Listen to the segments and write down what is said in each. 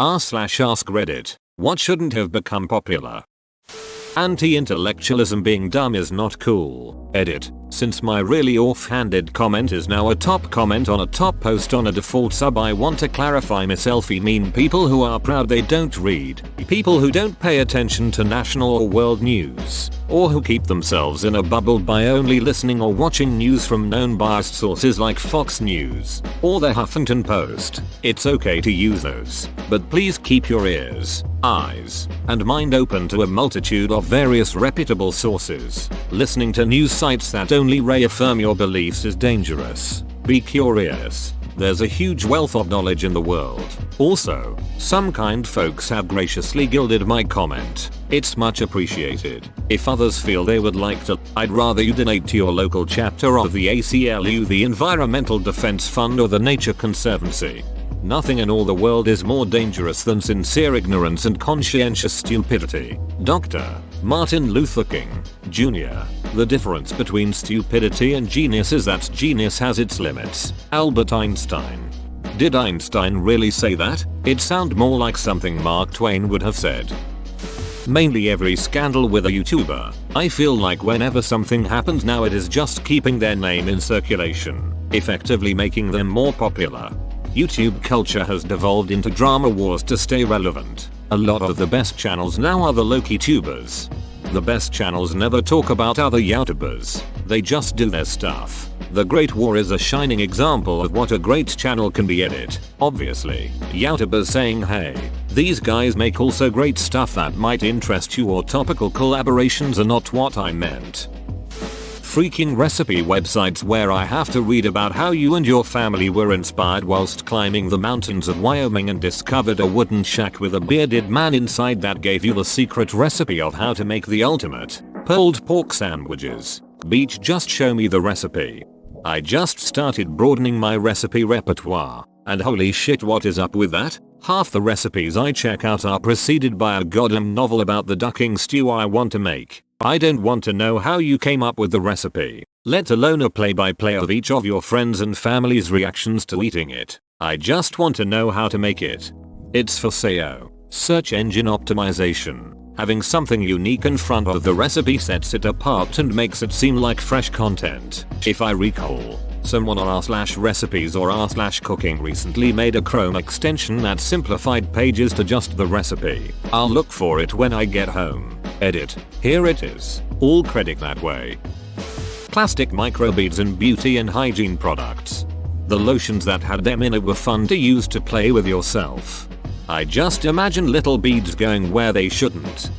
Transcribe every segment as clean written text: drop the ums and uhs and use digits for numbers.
r/ask Reddit. What shouldn't have become popular? Anti-intellectualism being dumb is not cool. Edit. Since my really offhanded comment is now a top comment on a top post on a default sub, I want to clarify myself. I mean people who are proud they don't read, people who don't pay attention to national or world news, or who keep themselves in a bubble by only listening or watching news from known biased sources like Fox News or the Huffington Post. It's okay to use those, but please keep your ears, eyes, and mind open to a multitude of various reputable sources. Listening to news sites that only reaffirm your beliefs is dangerous. Be curious. There's a huge wealth of knowledge in the world. Also, some kind folks have graciously gilded my comment. It's much appreciated. If others feel they would like to, I'd rather you donate to your local chapter of the ACLU, the Environmental Defense Fund, or the Nature Conservancy. Nothing in all the world is more dangerous than sincere ignorance and conscientious stupidity. Dr. Martin Luther King, Jr. The difference between stupidity and genius is that genius has its limits. Albert Einstein. Did Einstein really say that? It sounded more like something Mark Twain would have said. Mainly every scandal with a YouTuber. I feel like whenever something happens now, it is just keeping their name in circulation, effectively making them more popular. YouTube culture has devolved into drama wars to stay relevant. A lot of the best channels now are the low-key tubers. The best channels never talk about other YouTubers. They just do their stuff. The Great War is a shining example of what a great channel can be. Edit. Obviously, YouTubers saying, hey, these guys make also great stuff that might interest you, or topical collaborations are not what I meant. Freaking recipe websites where I have to read about how you and your family were inspired whilst climbing the mountains of Wyoming and discovered a wooden shack with a bearded man inside that gave you the secret recipe of how to make the ultimate pulled pork sandwiches. Beach, just show me the recipe. I just started broadening my recipe repertoire, and holy shit, what is up with that? Half the recipes I check out are preceded by a goddamn novel about the ducking stew I want to make. I don't want to know how you came up with the recipe, let alone a play-by-play of each of your friends and family's reactions to eating it. I just want to know how to make it. It's for SEO, search engine optimization. Having something unique in front of the recipe sets it apart and makes it seem like fresh content. If I recall, someone on r/recipes or r/cooking recently made a Chrome extension that simplified pages to just the recipe. I'll look for it when I get home. Edit. Here it is. All credit that way. Plastic microbeads and beauty and hygiene products. The lotions that had them in it were fun to use to play with yourself. I just imagine little beads going where they shouldn't.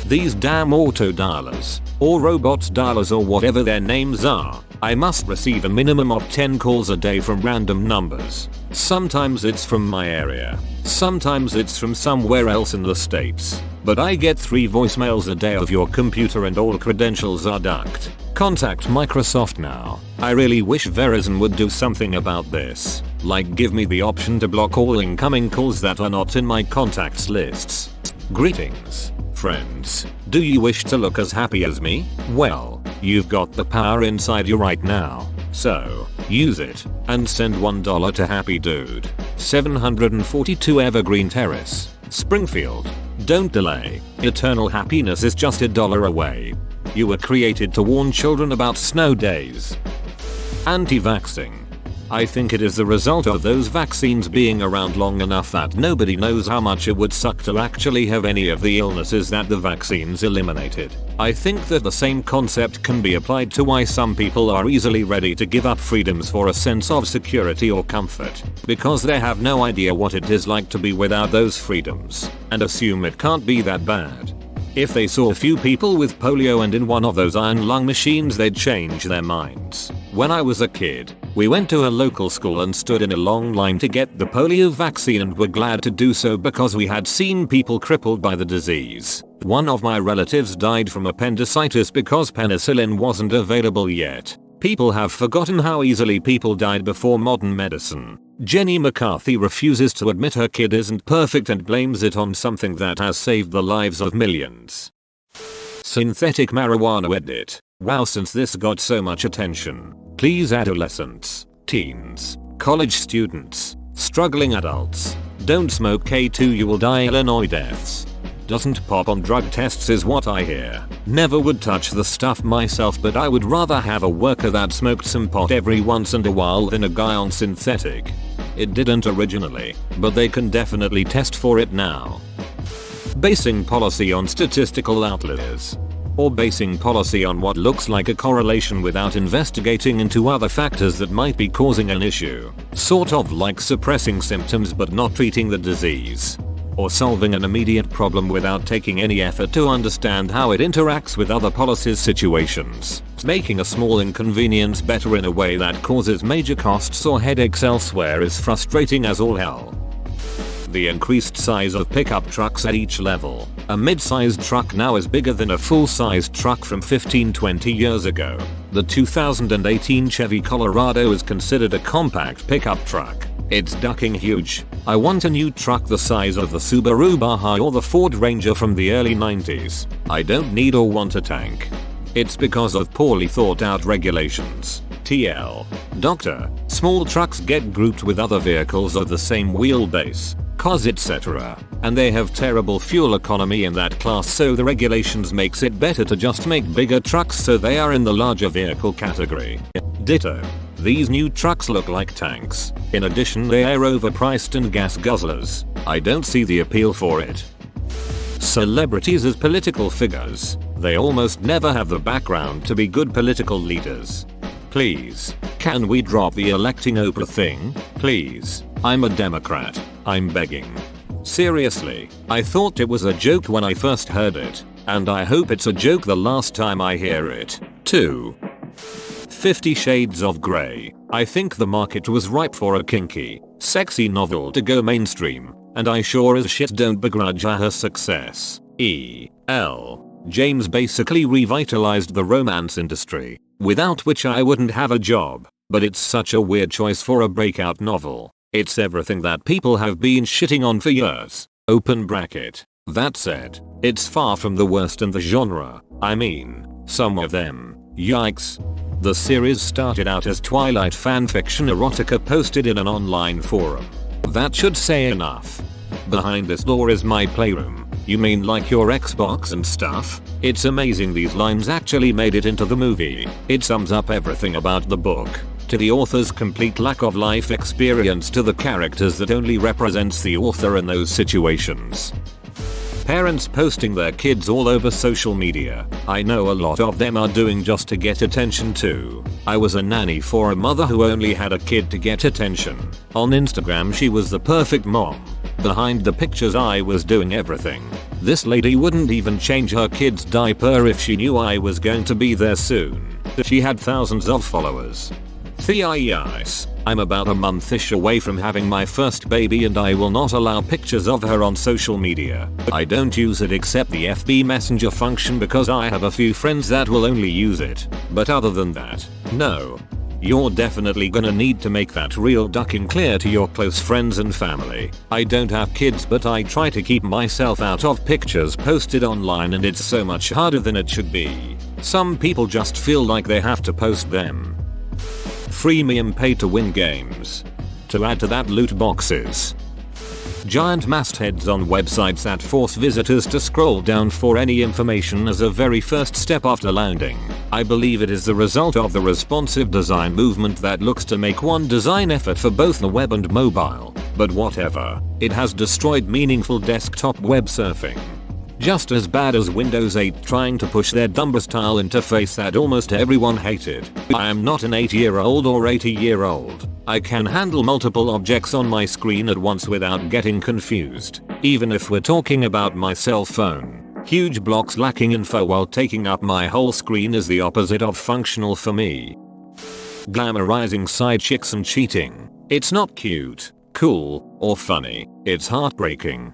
These damn auto dialers, or robot dialers, or whatever their names are. I must receive a minimum of 10 calls a day from random numbers. Sometimes it's from my area. Sometimes it's from somewhere else in the States. But I get 3 voicemails a day of your computer and all credentials are ducked. Contact Microsoft now. I really wish Verizon would do something about this. Like give me the option to block all incoming calls that are not in my contacts lists. Greetings, friends. Do you wish to look as happy as me? Well, you've got the power inside you right now. So, use it, and send $1 to Happy Dude. 742 Evergreen Terrace, Springfield. Don't delay. Eternal happiness is just $1 away. You were created to warn children about snow days. Anti-vaxxing. I think it is the result of those vaccines being around long enough that nobody knows how much it would suck to actually have any of the illnesses that the vaccines eliminated. I think that the same concept can be applied to why some people are easily ready to give up freedoms for a sense of security or comfort, because they have no idea what it is like to be without those freedoms, and assume it can't be that bad. If they saw a few people with polio and in one of those iron lung machines, they'd change their minds. When I was a kid, we went to a local school and stood in a long line to get the polio vaccine, and were glad to do so because we had seen people crippled by the disease. One of my relatives died from appendicitis because penicillin wasn't available yet. People have forgotten how easily people died before modern medicine. Jenny McCarthy refuses to admit her kid isn't perfect and blames it on something that has saved the lives of millions. Synthetic marijuana. Edit. Wow, since this got so much attention, please adolescents, teens, college students, struggling adults, Don't smoke K2, you will die. Illinois deaths. Doesn't pop on drug tests is what I hear. Never would touch the stuff myself, but I would rather have a worker that smoked some pot every once in a while than a guy on synthetic. It didn't originally, but they can definitely test for it now. Basing policy on statistical outliers. Or basing policy on what looks like a correlation without investigating into other factors that might be causing an issue. Sort of like suppressing symptoms but not treating the disease. Or solving an immediate problem without taking any effort to understand how it interacts with other policies situations. Making a small inconvenience better in a way that causes major costs or headaches elsewhere is frustrating as all hell. The increased size of pickup trucks at each level. A mid-sized truck now is bigger than a full-sized truck from 15-20 years ago. The 2018 Chevy Colorado is considered a compact pickup truck. It's ducking huge. I want a new truck the size of the Subaru Baja or the Ford Ranger from the early 90s. I don't need or want a tank. It's because of poorly thought out regulations. TL. Doctor. Small trucks get grouped with other vehicles of the same wheelbase, cars etc. And they have terrible fuel economy in that class, so the regulations makes it better to just make bigger trucks so they are in the larger vehicle category. Ditto. These new trucks look like tanks. In addition, they are overpriced and gas guzzlers. I don't see the appeal for it. Celebrities as political figures. They almost never have the background to be good political leaders. Please, can we drop the electing Oprah thing? Please. I'm a Democrat. I'm begging. Seriously, I thought it was a joke when I first heard it, and I hope it's a joke the last time I hear it, too. 50 Shades of Grey. I think the market was ripe for a kinky, sexy novel to go mainstream, and I sure as shit don't begrudge her success. E.L. James basically revitalized the romance industry, without which I wouldn't have a job, but it's such a weird choice for a breakout novel. It's everything that people have been shitting on for years. Open bracket. That said, it's far from the worst in the genre. I mean, some of them. Yikes. The series started out as Twilight fanfiction erotica posted in an online forum. That should say enough. Behind this door is my playroom. You mean like your Xbox and stuff? It's amazing these lines actually made it into the movie. It sums up everything about the book. To the author's complete lack of life experience, to the characters that only represents the author in those situations. Parents posting their kids all over social media. I know a lot of them are doing just to get attention too. I was a nanny for a mother who only had a kid to get attention. On Instagram she was the perfect mom. Behind the pictures I was doing everything. This lady wouldn't even change her kid's diaper if she knew I was going to be there soon. She had thousands of followers. Theorists. I'm about a month-ish away from having my first baby and I will not allow pictures of her on social media. I don't use it except the FB Messenger function because I have a few friends that will only use it. But other than that, no. You're definitely gonna need to make that real ducking clear to your close friends and family. I don't have kids, but I try to keep myself out of pictures posted online, and it's so much harder than it should be. Some people just feel like they have to post them. Freemium pay to win games. To add to that, loot boxes. Giant mastheads on websites that force visitors to scroll down for any information as a very first step after landing. I believe it is the result of the responsive design movement that looks to make one design effort for both the web and mobile. But whatever, it has destroyed meaningful desktop web surfing. Just as bad as Windows 8 trying to push their dumber style interface that almost everyone hated. I am not an 8-year-old or 80-year-old. I can handle multiple objects on my screen at once without getting confused. Even if we're talking about my cell phone. Huge blocks lacking info while taking up my whole screen is the opposite of functional for me. Glamorizing side chicks and cheating. It's not cute, cool, or funny. It's heartbreaking.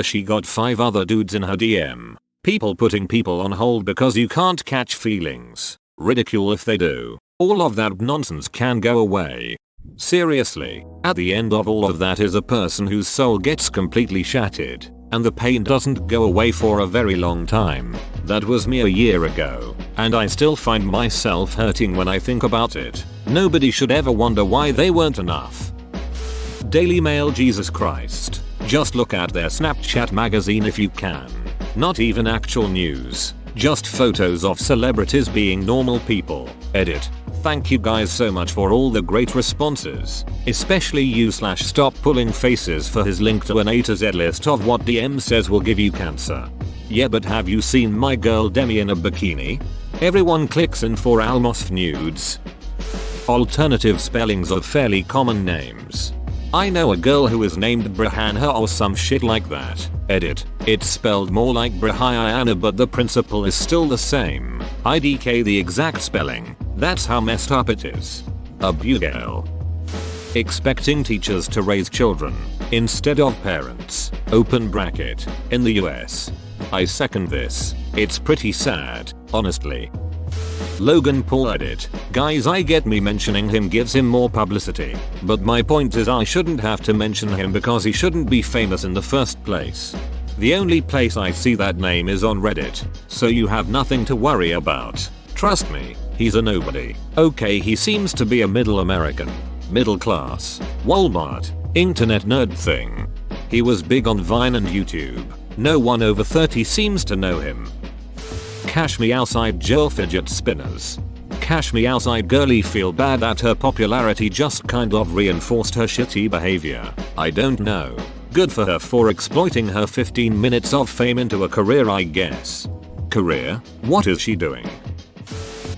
She got 5 other dudes in her DM. People putting people on hold because you can't catch feelings. Ridicule if they do. All of that nonsense can go away. Seriously, at the end of all of that is a person whose soul gets completely shattered, and the pain doesn't go away for a very long time. That was me a year ago, and I still find myself hurting when I think about it. Nobody should ever wonder why they weren't enough. Daily Mail. Jesus Christ. Just look at their Snapchat magazine if you can. Not even actual news. Just photos of celebrities being normal people. Edit. Thank you guys so much for all the great responses. Especially you / stop pulling faces for his link to an A to Z list of what DM says will give you cancer. Yeah, but have you seen my girl Demi in a bikini? Everyone clicks in for almost nudes. Alternative spellings of fairly common names. I know a girl who is named Brihanna or some shit like that. Edit. It's spelled more like Brihanna but the principle is still the same. IDK the exact spelling. That's how messed up it is. Abigail. Expecting teachers to raise children instead of parents. Open bracket. In the US. I second this. It's pretty sad, honestly. Logan Paul. Edit. Guys, I get me mentioning him gives him more publicity, but my point is I shouldn't have to mention him because he shouldn't be famous in the first place. The only place I see that name is on Reddit, so you have nothing to worry about. Trust me, he's a nobody. Okay, he seems to be a middle American, middle class, Walmart, internet nerd thing. He was big on Vine and YouTube. No one over 30 seems to know him. Cash me outside Jill fidget spinners. Cash me outside girly feel bad that her popularity just kind of reinforced her shitty behavior. I don't know. Good for her for exploiting her 15 minutes of fame into a career, I guess. Career? What is she doing?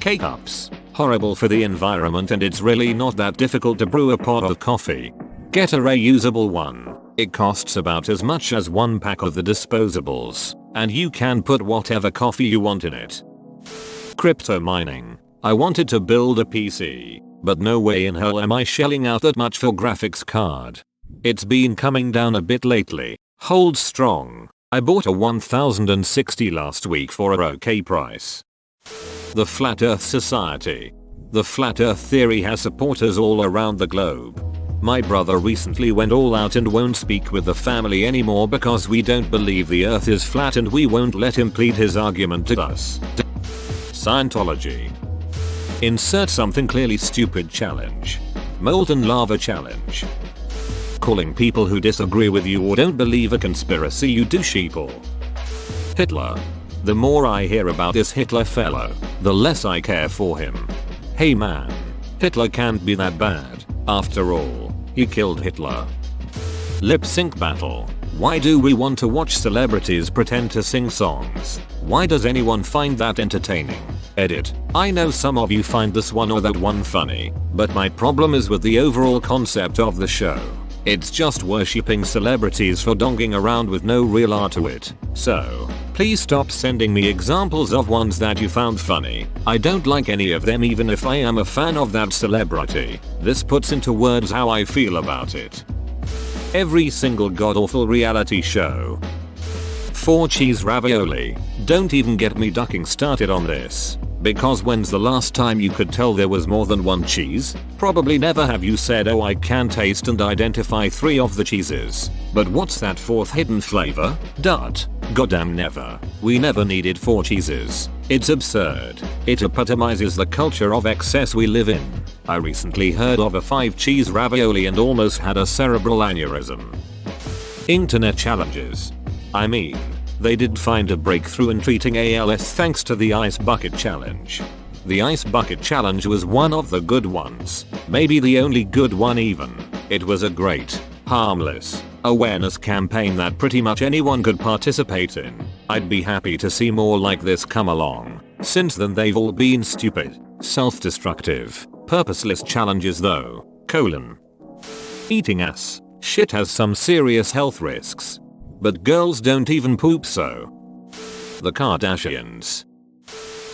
K-cups. Horrible for the environment and it's really not that difficult to brew a pot of coffee. Get a reusable one. It costs about as much as one pack of the disposables, and you can put whatever coffee you want in it. Crypto mining. I wanted to build a PC, but no way in hell am I shelling out that much for graphics card. It's been coming down a bit lately. Hold strong. I bought a 1060 last week for a okay price. The Flat Earth Society. The Flat Earth theory has supporters all around the globe. My brother recently went all out and won't speak with the family anymore because we don't believe the earth is flat and we won't let him plead his argument to us. Scientology. Insert something clearly stupid challenge. Molten lava challenge. Calling people who disagree with you or don't believe a conspiracy you do sheeple. Hitler. The more I hear about this Hitler fellow, the less I care for him. Hey man, Hitler can't be that bad. After all, he killed Hitler. Lip sync battle. Why do we want to watch celebrities pretend to sing songs? Why does anyone find that entertaining? Edit. I know some of you find this one or that one funny, but my problem is with the overall concept of the show. It's just worshipping celebrities for donging around with no real art to it. So, please stop sending me examples of ones that you found funny. I don't like any of them even if I am a fan of that celebrity. This puts into words how I feel about it. Every single god-awful reality show. 4 cheese ravioli. Don't even get me ducking started on this. Because when's the last time you could tell there was more than one cheese? Probably never have you said, oh, I can taste and identify 3 of the cheeses. But what's that 4th hidden flavor? Goddamn never. We never needed 4 cheeses. It's absurd. It epitomizes the culture of excess we live in. I recently heard of a 5 cheese ravioli and almost had a cerebral aneurysm. Internet challenges. I mean, they did find a breakthrough in treating ALS thanks to the Ice Bucket Challenge. The Ice Bucket Challenge was one of the good ones. Maybe the only good one even. It was a great, harmless, awareness campaign that pretty much anyone could participate in. I'd be happy to see more like this come along. Since then they've all been stupid, self-destructive, purposeless challenges though. Eating ass. Shit has some serious health risks. But girls don't even poop so. The Kardashians.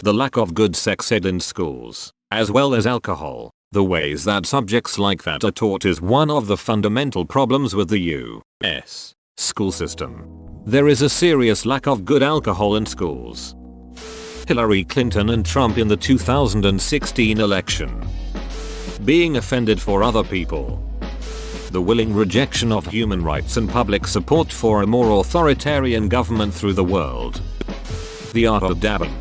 The lack of good sex ed in schools, as well as alcohol. The ways that subjects like that are taught is one of the fundamental problems with the U.S. school system. There is a serious lack of good alcohol in schools. Hillary Clinton and Trump in the 2016 election. Being offended for other people. The willing rejection of human rights and public support for a more authoritarian government through the world. The art of dabbing.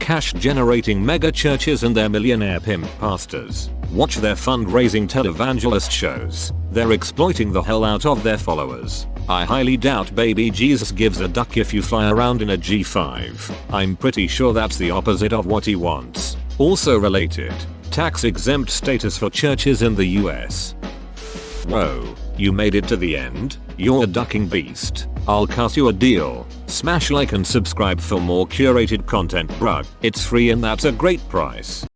Cash generating megachurches and their millionaire pimp pastors. Watch their fundraising televangelist shows. They're exploiting the hell out of their followers. I highly doubt baby Jesus gives a duck if you fly around in a G5. I'm pretty sure that's the opposite of what he wants. Also related, tax exempt status for churches in the US. Whoa, you made it to the end? You're a ducking beast. I'll cut you a deal. Smash like and subscribe for more curated content, bruh. It's free and that's a great price.